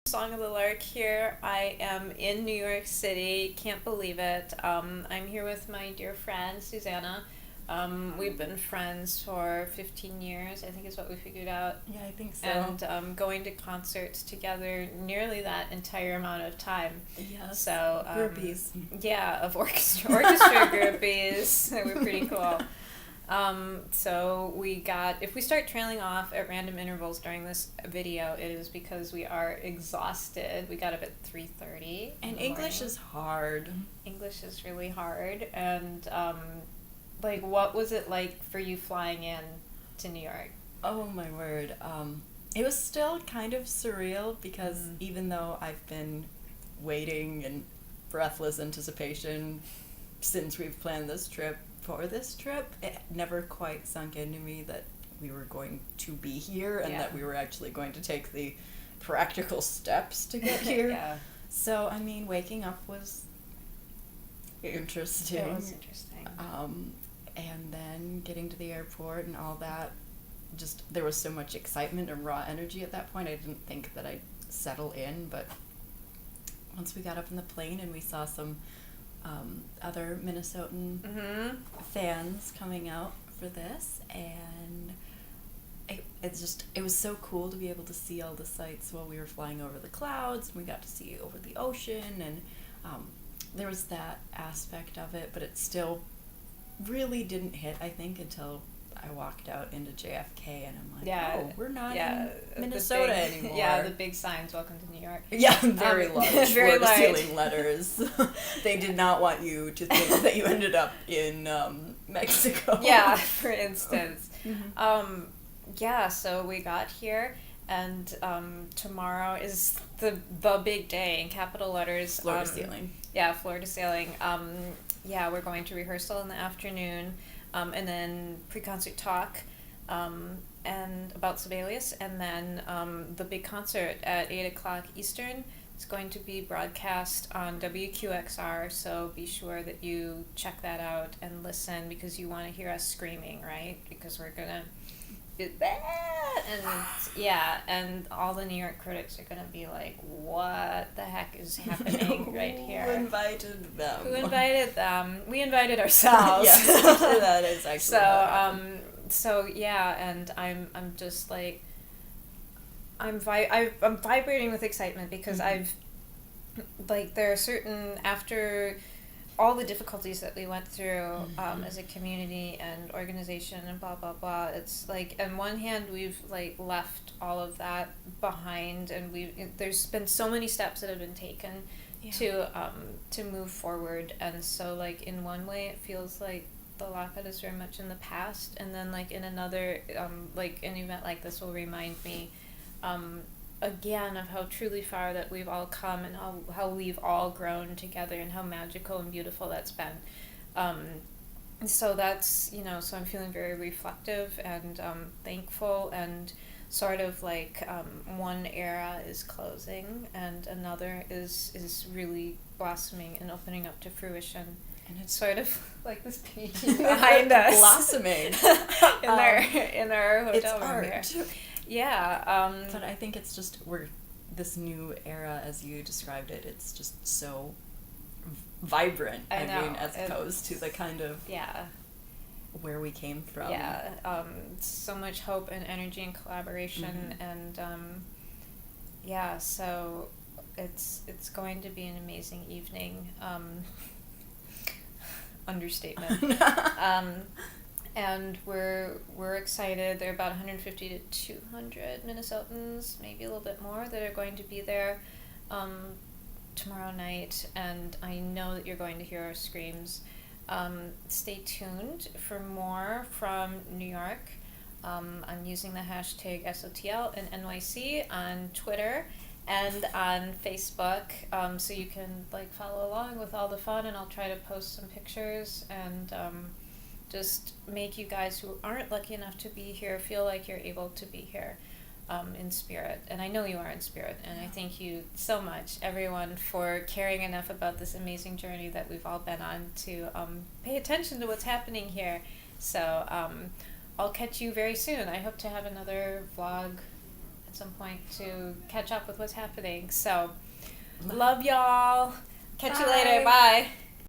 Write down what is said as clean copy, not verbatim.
Song of the Lark here. I am in New York City. Can't believe it. I'm here with my dear friend Susanna. We've been friends for 15 years, I think is what we figured out. Yeah, I think so. And going to concerts together nearly that entire amount of time. Yes. So groupies. Yeah, of orchestra groupies. We're pretty cool. So if we start trailing off at random intervals during this video, it is because we are exhausted. We got up at 3:30. And English is hard. English is really hard. And, what was it like for you flying in to New York? Oh my word. It was still kind of surreal because even though I've been waiting in breathless anticipation since we've planned this trip, it never quite sunk into me that we were going to be here and that we were actually going to take the practical steps to get here. Yeah. So, I mean, waking up was interesting. It was interesting. And then getting to the airport and all that, just there was so much excitement and raw energy at that point. I didn't think that I'd settle in, but once we got up in the plane and we saw some other Minnesotan fans coming out for this, and it was so cool to be able to see all the sights while we were flying over the clouds, and we got to see over the ocean, and there was that aspect of it, but it still really didn't hit, I think, until I walked out into JFK, and I'm like, oh, we're not in Minnesota anymore. Yeah, the big signs, welcome to New York. Yeah, very large, very floor-to-ceiling letters. They did not want you to think that you ended up in Mexico. Yeah, for instance. So we got here, and tomorrow is the big day in capital letters. Floor-to-ceiling. Yeah, floor-to-ceiling. We're going to rehearsal in the afternoon. And then pre-concert talk, and about Sibelius, and then the big concert at 8 o'clock Eastern. It's going to be broadcast on WQXR, so be sure that you check that out and listen, because you want to hear us screaming, right? Because we're gonna do that, and all the New York critics are gonna be like, "What the heck is happening right here?" Who invited them? Who invited them? We invited ourselves. Yes, that is actually and I'm just like, I'm vibrating with excitement because there are certain, after all the difficulties that we went through as a community and organization and blah blah blah, it's like on one hand we've left all of that behind, and there's been so many steps that have been taken to move forward, and so in one way it feels like the lockout is very much in the past, and then in another an event like this will remind me again of how truly far that we've all come, and how we've all grown together, and how magical and beautiful that's been. So that's, so I'm feeling very reflective and thankful, and sort of one era is closing and another is really blossoming and opening up to fruition. And it's sort of like this painting behind us. Blossoming. in our hotel room art. here. Yeah. But I think it's just, this new era, as you described it, it's just so vibrant. I mean, as opposed to the kind of where we came from. Yeah. So much hope and energy and collaboration, and so it's going to be an amazing evening. Understatement. And we're excited. There are about 150 to 200 Minnesotans, maybe a little bit more, that are going to be there tomorrow night, and I know that you're going to hear our screams. Stay tuned for more from New York. I'm using the hashtag SOTL and NYC on Twitter and on Facebook, so you can follow along with all the fun, and I'll try to post some pictures and just make you guys who aren't lucky enough to be here feel like you're able to be here in spirit. And I know you are in spirit, and I thank you so much, everyone, for caring enough about this amazing journey that we've all been on to pay attention to what's happening here. So I'll catch you very soon. I hope to have another vlog at some point to catch up with what's happening. So, love y'all. Catch you later. Bye.